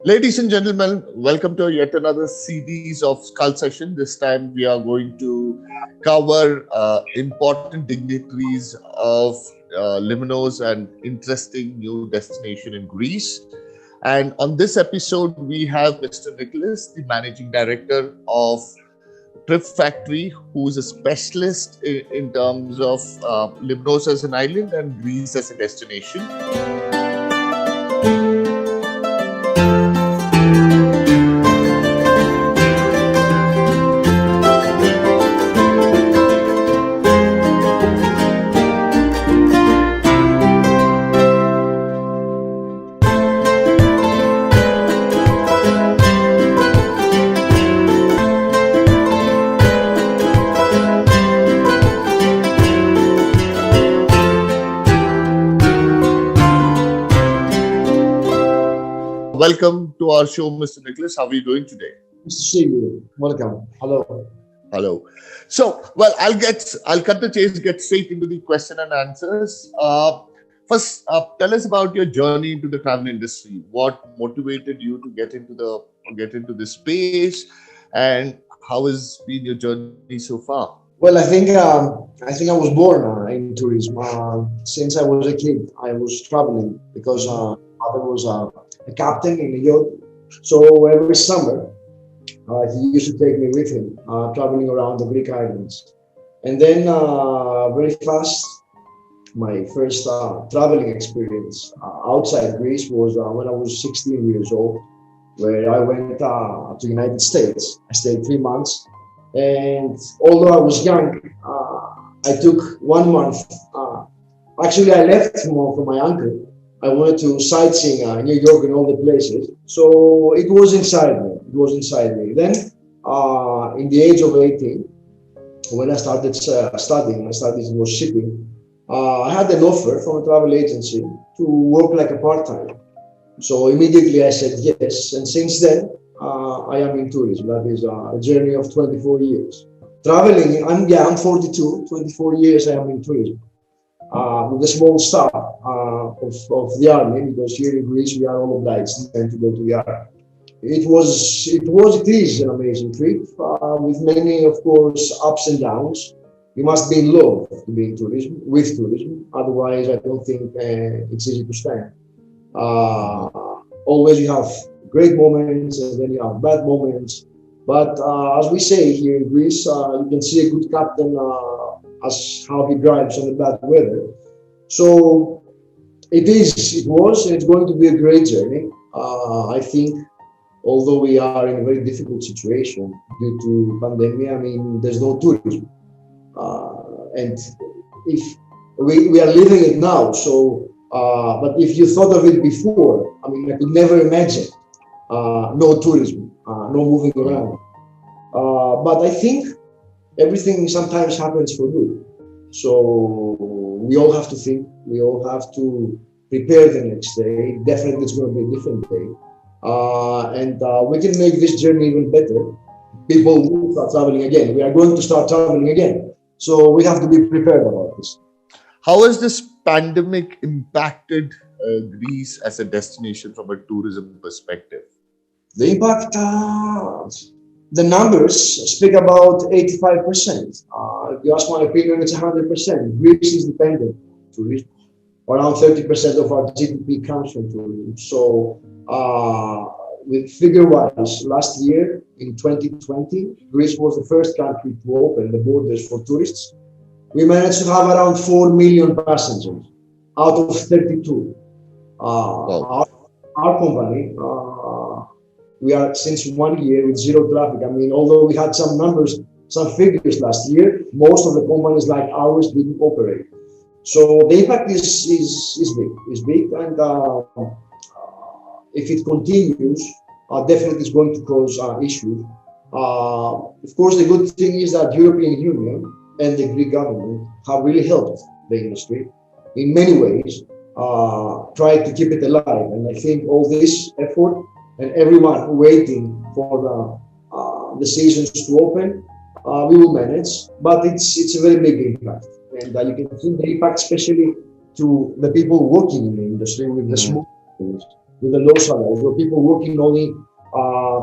Ladies and gentlemen, welcome to yet another series of Skull Session. This time we are going to cover important dignitaries of Lemnos and interesting new destination in Greece. And on this episode, we have Mr. Nikolaos, the Managing Director of Trip Factory, who is a specialist in terms of Lemnos as an island and Greece as a destination. Welcome to our show, Mr. Nikolaos. How are you doing today? Mr. Shigu, welcome. Hello. Hello. So, I'll cut the chase, get straight into the question and answers. First, tell us about your journey into the travel industry. What motivated you to get into this space, and how has been your journey so far? Well, I think I was born in tourism. Since I was a kid, I was traveling because my father was a captain in a yacht. So every summer, he used to take me with him, traveling around the Greek islands. And then very fast, my first traveling experience outside Greece was when I was 16 years old, where I went to the United States. I stayed 3 months. And although I was young, I took 1 month. Actually, I left for my uncle. I wanted to sightseeing New York and all the places. So it was inside me. Then, in the age of 18, when I started studying, it was shipping. I had an offer from a travel agency to work like a part-time. So immediately I said yes. And since then, I am in tourism. That is a journey of 24 years. Traveling, I'm 42, 24 years I am in tourism. With a small staff of the army, because here in Greece we are all obliged to go to the army. It is an amazing trip with many, of course, ups and downs. You must be in love to be in tourism, with tourism. Otherwise, I don't think it's easy to stand. Always you have great moments and then you have bad moments. But as we say here in Greece, you can see a good captain as how he drives on the bad weather. So it was, and it's going to be a great journey. I think, although we are in a very difficult situation due to pandemic, there's no tourism. And if we are living it now, so, but if you thought of it before, I could never imagine no tourism, no moving around. But I think everything sometimes happens for good. So we all have to think, we all have to prepare the next day. Definitely it's going to be a different day. And we can make this journey even better. People will start traveling again. We are going to start traveling again. So we have to be prepared about this. How has this pandemic impacted Greece as a destination from a tourism perspective? The impact, the numbers speak about 85%. If you ask my opinion, it's 100%. Greece is dependent on tourism. Around 30% of our GDP comes from tourism. So, with figure-wise, last year in 2020, Greece was the first country to open the borders for tourists. We managed to have around 4 million passengers out of 32. Wow. Our company, we are since 1 year with zero traffic. Although we had some numbers, some figures last year, most of the companies like ours didn't operate. So the impact is big, and if it continues, definitely it's going to cause issues. Of course, the good thing is that European Union and the Greek government have really helped the industry in many ways, tried to keep it alive. And I think all this effort and everyone waiting for the seasons to open, we will manage. But it's a very big impact. And you can see the impact, especially to the people working in the industry with the small companies. with the low salaries, or people working only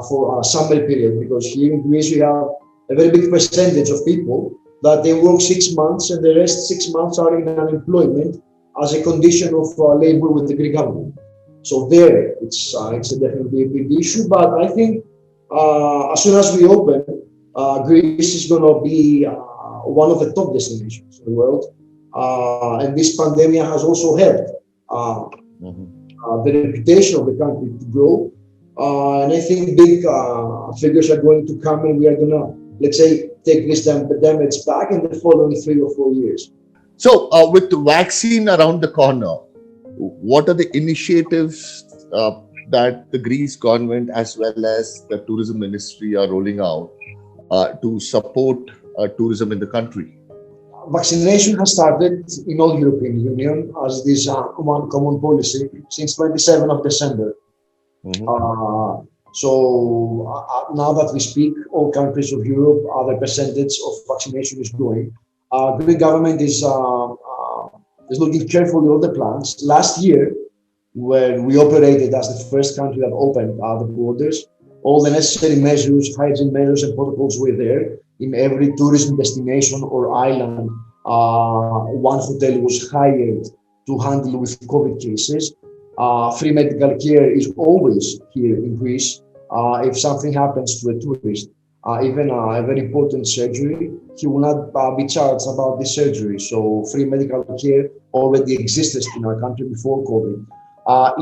for a summer period, because here in Greece we have a very big percentage of people that they work 6 months and the rest 6 months are in unemployment as a condition of labor with the Greek government. So there, it's definitely a big issue. But I think as soon as we open, Greece is going to be one of the top destinations in the world. And this pandemic has also helped the reputation of the country to grow. And I think big figures are going to come, and we are going to, let's say, take this damage back in the following 3 or 4 years. So, with the vaccine around the corner, what are the initiatives that the Greece government as well as the tourism ministry are rolling out to support tourism in the country? Vaccination has started in all European Union as this one common policy since 27th of December. Now that we speak, all countries of Europe, the percentage of vaccination is growing. Greek government is looking carefully at all the plans. Last year, when we operated as the first country that opened the borders, all the necessary measures, hygiene measures and protocols were there. In every tourism destination or island, one hotel was hired to handle with COVID cases. Free medical care is always here in Greece. If something happens to a tourist, even a very important surgery, he will not be charged about the surgery. So free medical care already existed in our country before COVID.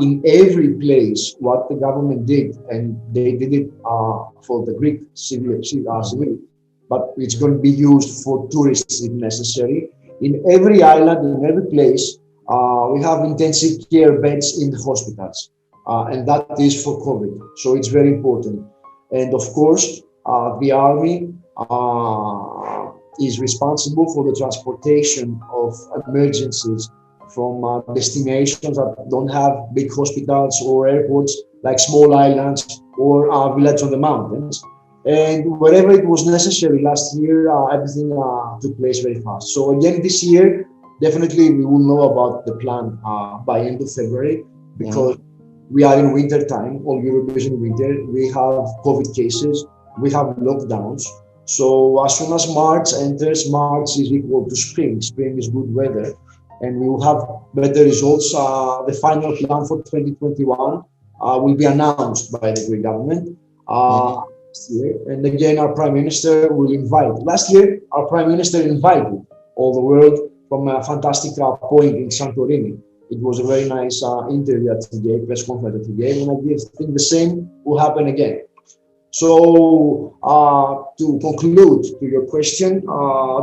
In every place, what the government did, and they did it for the Greek civilians, but it's going to be used for tourists if necessary. In every island, in every place, we have intensive care beds in the hospitals, and that is for COVID. So it's very important. And of course, the army is responsible for the transportation of emergencies from destinations that don't have big hospitals or airports, like small islands or villages on the mountains. And wherever it was necessary last year, everything took place very fast. So again, this year, definitely we will know about the plan by end of February, because we are in winter time, all Europe is in winter. We have COVID cases, we have lockdowns. So as soon as March enters, March is equal to spring. Spring is good weather, and we will have better results. The final plan for 2021 will be announced by the Greek government. And again, our Prime Minister will invite. Last year, our Prime Minister invited all the world from a fantastic point in Santorini. It was a very nice interview that he gave, press conference that he gave, and I think the same will happen again. So, to conclude to your question,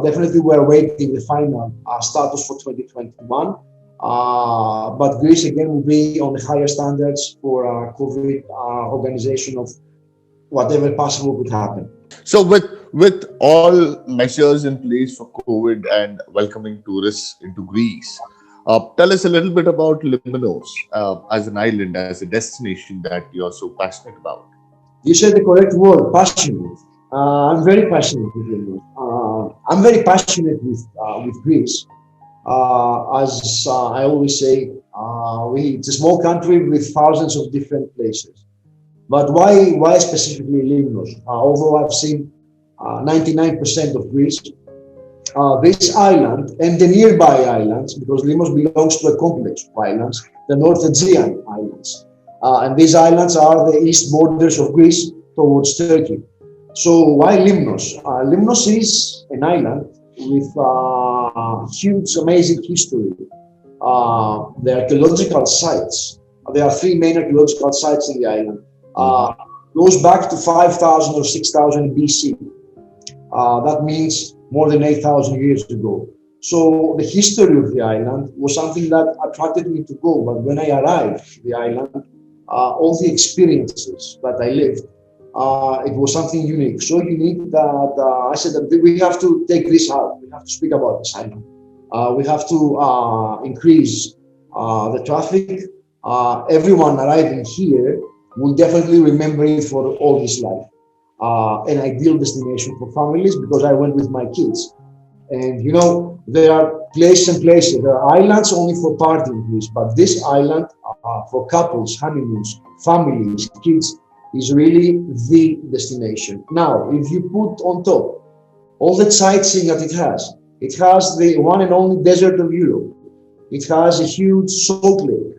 definitely we're awaiting the final status for 2021. But Greece again will be on the higher standards for COVID organization of whatever possible could happen. So with all measures in place for COVID and welcoming tourists into Greece, tell us a little bit about Lemnos as an island, as a destination that you're so passionate about. You said the correct word, passionate. I'm very passionate with Lemnos. I'm very passionate with Greece. As I always say, it's a small country with thousands of different places. But why specifically Lemnos? Although I've seen 99% of Greece, this island and the nearby islands, because Lemnos belongs to a complex of islands, the North Aegean islands. And these islands are the east borders of Greece towards Turkey. So why Lemnos? Lemnos is an island with huge, amazing history. The archaeological sites, there are 3 main archaeological sites in the island. Goes back to 5,000 or 6,000 BC. That means more than 8,000 years ago. So the history of the island was something that attracted me to go. But when I arrived to the island, all the experiences that I lived, it was something unique. So unique that I said that we have to take this out. We have to speak about this island. We have to increase the traffic. Everyone arriving here will definitely remember it for all his life. An ideal destination for families, because I went with my kids. And there are places and places. There are islands only for partying, please. But this island for couples, honeymoons, families, kids is really the destination. Now, if you put on top all the sightseeing that it has the one and only desert of Europe. It has a huge salt lake.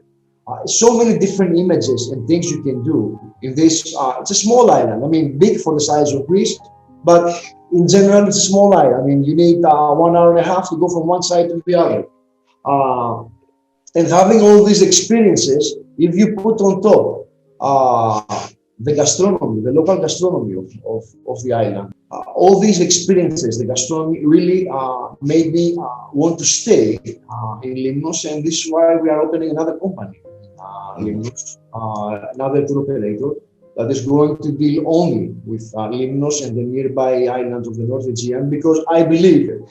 So many different images and things you can do in this. It's a small island. I mean, big for the size of Greece, but in general, it's a small island. I mean, you need 1 hour and a half to go from one side to the other. And having all these experiences, if you put on top the gastronomy, the local gastronomy of the island, all these experiences, the gastronomy really made me want to stay in Lemnos, and this is why we are opening another company, Lemnos, another tour operator that is going to deal only with Lemnos and the nearby islands of the North Aegean, because I believe it.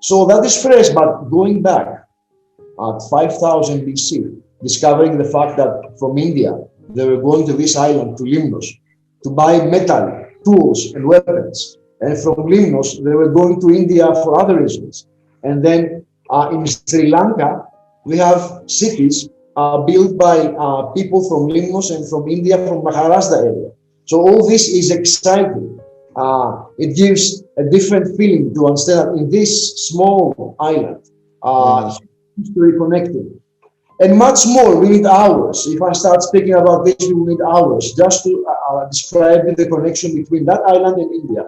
So that is fresh, but going back at 5000 BC, discovering the fact that from India, they were going to this island, to Lemnos, to buy metal, tools and weapons. And from Lemnos, they were going to India for other reasons. And then in Sri Lanka, we have cities built by people from Lemnos and from India, from Maharashtra area. So all this is exciting. It gives a different feeling to understand that in this small island, history connected. And much more, we need hours. If I start speaking about this, we will need hours just to describe the connection between that island and India.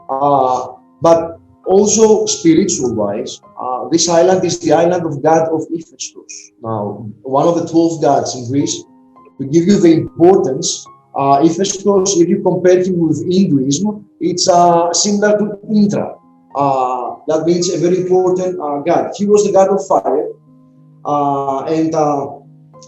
But also spiritual-wise, this island is the island of God of Hephaestus. Now, one of the 12 gods in Greece. To give you the importance, Hephaestus, if you compare him with Hinduism, it's similar to Indra. That means a very important god. He was the god of fire. And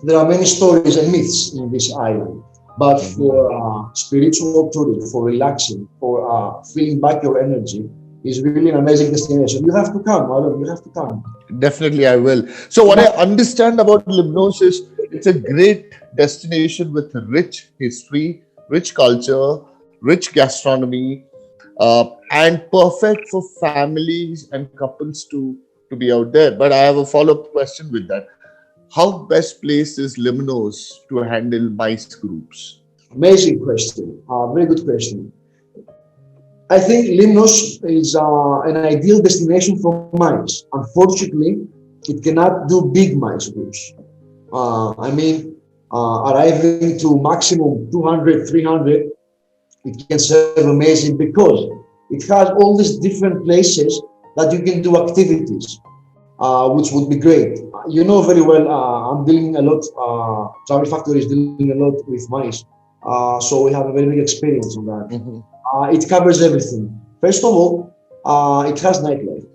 there are many stories and myths in this island. But for spiritual tourism, for relaxing, for feeling back your energy, is really an amazing destination. You have to come, Arun. You have to come. Definitely, I will. So, what I understand about Lemnos is it's a great destination with rich history, rich culture, rich gastronomy, and perfect for families and couples to be out there. But I have a follow-up question with that. How best placed is Lemnos to handle MICE groups? Amazing question. Very good question. I think Lemnos is an ideal destination for MICE. Unfortunately, it cannot do big MICE groups. Arriving to maximum 200, 300, it can serve amazing because it has all these different places that you can do activities, which would be great. You know very well, I'm dealing a lot, Travel Factory is dealing a lot with MICE. So we have a very big experience on that. It covers everything. First of all, it has nightlife.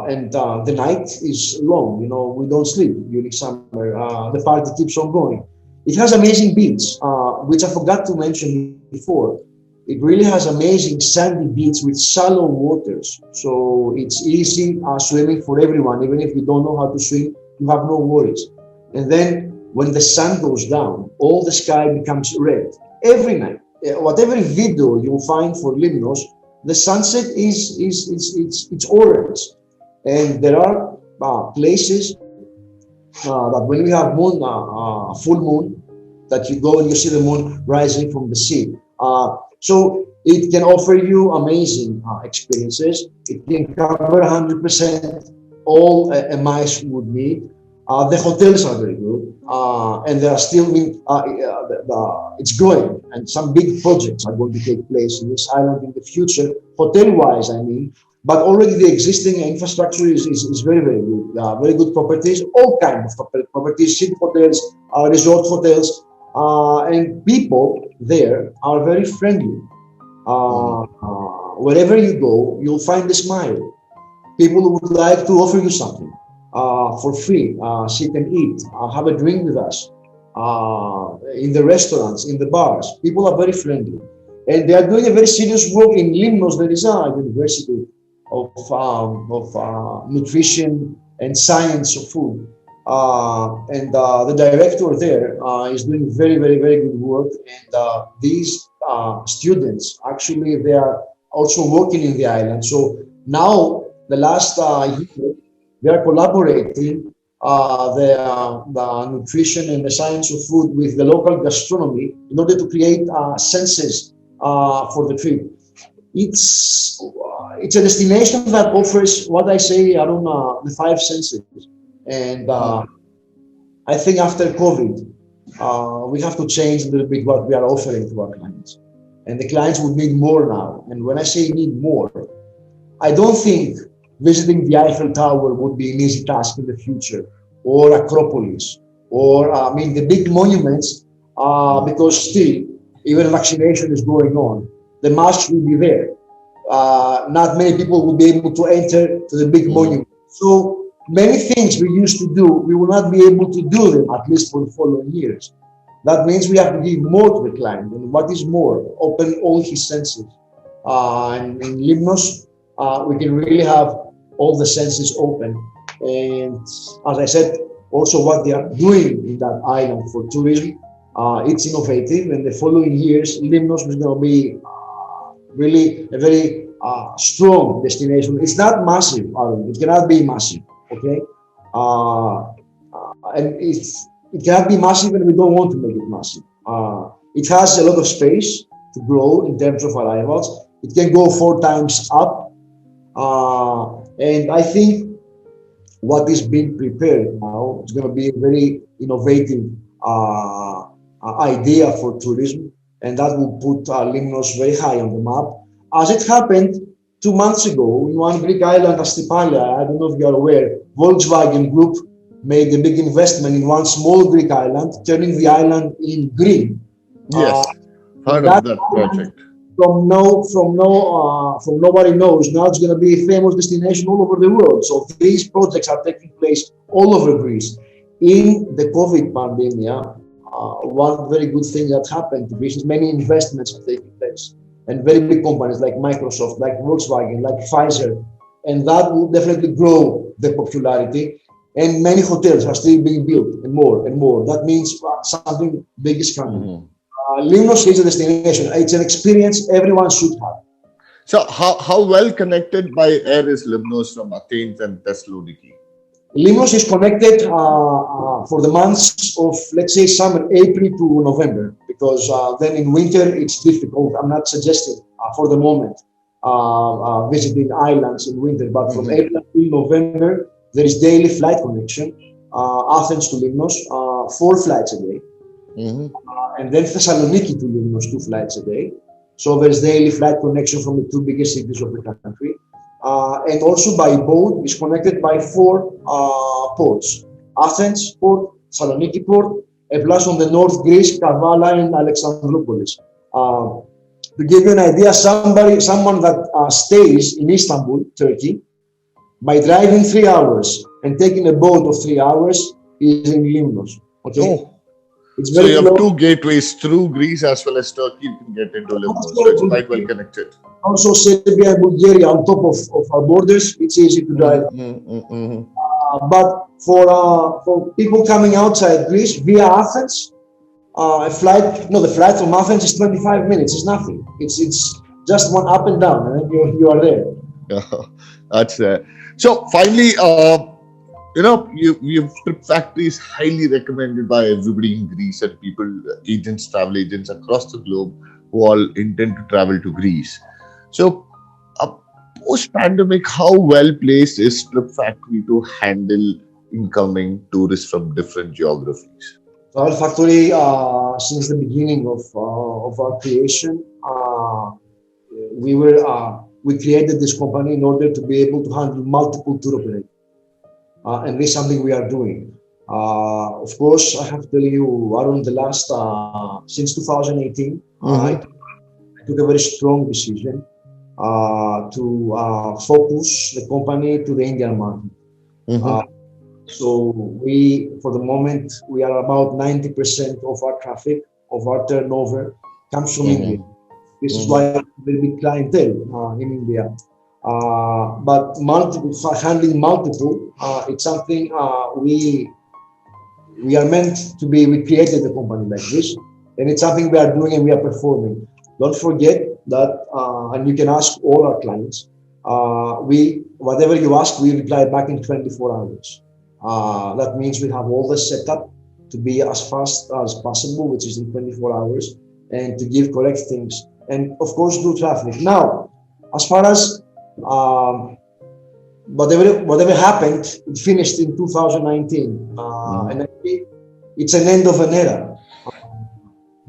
And the night is long, we don't sleep during summer. The party keeps on going. It has amazing beach, which I forgot to mention before. It really has amazing sandy beach with shallow waters. So it's easy swimming for everyone. Even if you don't know how to swim, you have no worries. And then when the sun goes down, all the sky becomes red. Every night, whatever video you find for Lemnos, the sunset it's orange. And there are places that when we have moon, full moon, that you go and you see the moon rising from the sea. So it can offer you amazing experiences. It can cover 100% all a MICE would need. The hotels are very good, and they are still it's growing, and some big projects are going to take place in this island in the future, hotel-wise, I mean. But already the existing infrastructure is very, very good. Very good properties, all kinds of properties, city hotels, resort hotels, and people there are very friendly. Wherever you go, you'll find a smile. People would like to offer you something for free. Sit and eat, have a drink with us. In the restaurants, in the bars, people are very friendly. And they are doing a very serious work in Lemnos. There is a university of nutrition and science of food. And the director there is doing very, very, very good work. And these students, actually, they are also working in the island. So now the last year, we are collaborating the nutrition and the science of food with the local gastronomy in order to create senses for the trip. It's a destination that offers what I say around the five senses, and I think after COVID, we have to change a little bit what we are offering to our clients, and the clients would need more now. And when I say need more, I don't think visiting the Eiffel Tower would be an easy task in the future, or Acropolis, or I mean the big monuments, because still, even vaccination is going on, the masks will be there. Not many people will be able to enter to the big monument. So many things we used to do, we will not be able to do them, at least for the following years. That means we have to give more to the client. And what is more? Open all his senses. And in Lemnos, we can really have all the senses open. And as I said, also what they are doing in that island for tourism, it's innovative. And the following years, Lemnos is going to be really a very strong destination. It's not massive, Arun. It cannot be massive, okay? And it cannot be massive, and we don't want to make it massive. It has a lot of space to grow in terms of arrivals. It can go 4 times up. And I think what is being prepared now is going to be a very innovative idea for tourism, and that will put Lemnos very high on the map. As it happened 2 months ago in one Greek island, Astypalia, I don't know if you are aware, Volkswagen Group made a big investment in one small Greek island, turning the island in green. Yes, heard of that project. From nobody knows, now it's going to be a famous destination all over the world. So these projects are taking place all over Greece. In the COVID pandemic, one very good thing that happened to Greece is many investments are taking place. And very big companies like Microsoft, like Volkswagen, like Pfizer, and that will definitely grow the popularity. And many hotels are still being built, and more and more. That means something big is coming. Lemnos is a destination. It's an experience everyone should have. So how well connected by air is Lemnos from Athens and Thessaloniki? Lemnos is connected for the months of, let's say, summer, April to November, because then in winter it's difficult. I'm not suggesting for the moment visiting islands in winter, but from April to November, there is daily flight connection, Athens to Lemnos, 4 flights a day. And then Thessaloniki to Lemnos, 2 flights a day. So there's daily flight connection from the 2 biggest cities of the country. And also by boat is connected by 4 ports: Athens port, Thessaloniki port, and plus on the north Greece, Kavala and Alexandroupolis. To give you an idea, someone that stays in Istanbul, Turkey, by driving 3 hours and taking a boat of 3 hours is in Lemnos. Okay. Oh. So you have 2 gateways through Greece as well as Turkey. You can get into Lemnos. So it's quite well connected. Also, Serbia and Bulgaria on top of our borders, it's easy to drive. But for people coming outside Greece via Athens, the flight from Athens is 25 minutes. It's nothing. It's just one up and down, and then you are there. That's so finally, your Trip Factory is highly recommended by everybody in Greece and people, agents, travel agents across the globe who all intend to travel to Greece. So, post-pandemic, how well placed is Trip Factory to handle incoming tourists from different geographies? Our factory, since the beginning of our creation, we created this company in order to be able to handle multiple tour operators. And this is something we are doing. Of course, I have to tell you, Arun, since 2018, I took a very strong decision to focus the company to the Indian market. So for the moment, we are about 90% of our traffic, of our turnover comes from India. This is why I have a very big clientele in India. But handling multiple, it's something we are meant to be. We created a company like this, and it's something we are doing and we are performing. Don't forget that, and you can ask all our clients, we whatever you ask, we reply back in 24 hours. That means we have all the setup to be as fast as possible, which is in 24 hours, and to give correct things. And of course, do traffic. Now, as far as whatever happened, it finished in 2019. And I think it's an end of an era.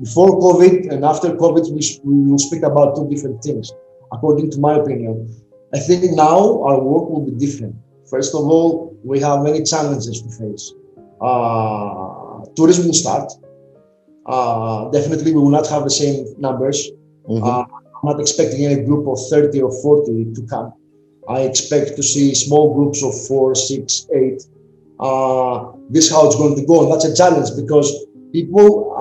Before COVID and after COVID, we will speak about two different things, according to my opinion. I think now our work will be different. First of all, we have many challenges to face. Tourism will start. Definitely, we will not have the same numbers. I'm not expecting any group of 30 or 40 to come. I expect to see small groups of 4, 6, 8. This is how it's going to go. And that's a challenge because people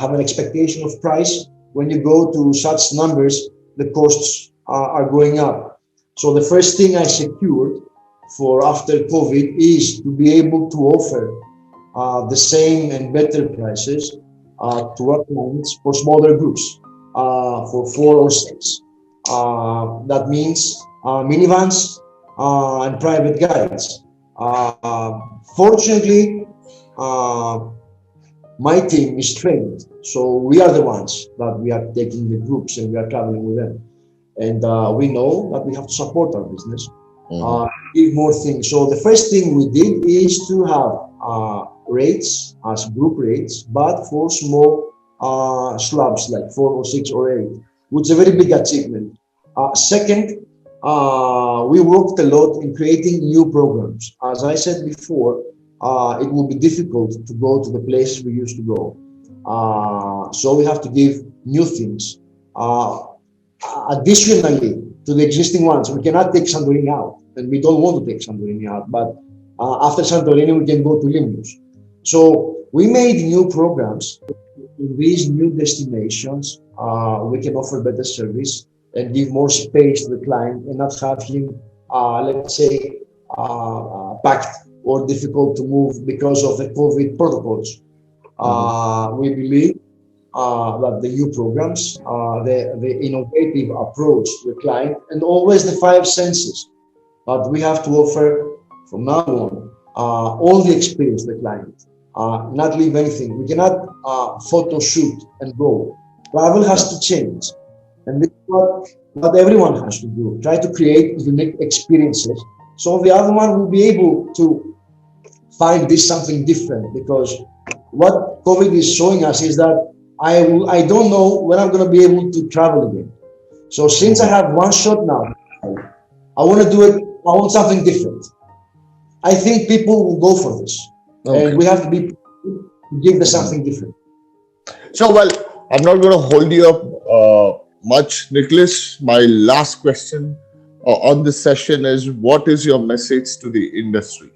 have an expectation of price. When you go to such numbers, the costs are going up. So the first thing I secured for after COVID is to be able to offer the same and better prices to our clients for smaller groups, for 4 or 6. That means minivans and private guides. Fortunately, my team is trained, so we are the ones that we are taking the groups and we are traveling with them. And we know that we have to support our business, give more things. So the first thing we did is to have rates as group rates, but for small slabs like 4 or 6 or 8, which is a very big achievement. Second, we worked a lot in creating new programs. As I said before, it will be difficult to go to the places we used to go. So we have to give new things. Additionally to the existing ones, we cannot take Santorini out, and we don't want to take Santorini out, but after Santorini, we can go to Lemnos. So we made new programs. In these new destinations, we can offer better service and give more space to the client and not have him, let's say, packed or difficult to move because of the COVID protocols. We believe that the new programs, the innovative approach to the client, and always the 5 senses that we have to offer from now on, all the experience to the client, not leave anything. We cannot photo shoot and go. Travel has to change. And this is what everyone has to do. Try to create unique experiences. So the other one will be able to find this something different, because what COVID is showing us is that I don't know when I'm going to be able to travel again. So since I have one shot now, I want to do it. I want something different. I think people will go for this. Okay. And we have to give them something different. So, well, I'm not going to hold you up much, Nicholas. My last question on this session is, what is your message to the industry?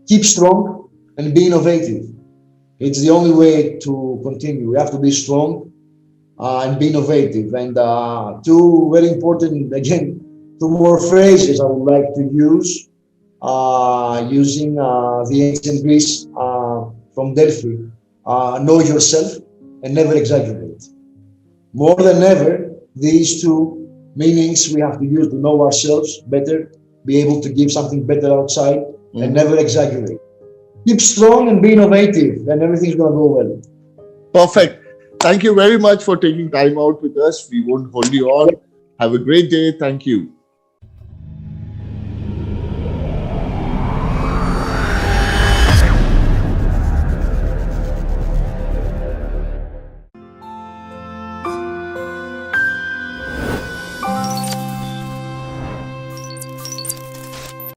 Keep strong and be innovative. It's the only way to continue. We have to be strong and be innovative. And two very important, again, 2 more phrases I would like to use, using the ancient Greece from Delphi. Know yourself and never exaggerate. More than ever, these 2 meanings we have to use to know ourselves better, be able to give something better outside, and never exaggerate. Keep strong and be innovative, and everything's going to go well. Perfect. Thank you very much for taking time out with us. We won't hold you on. Have a great day. Thank you.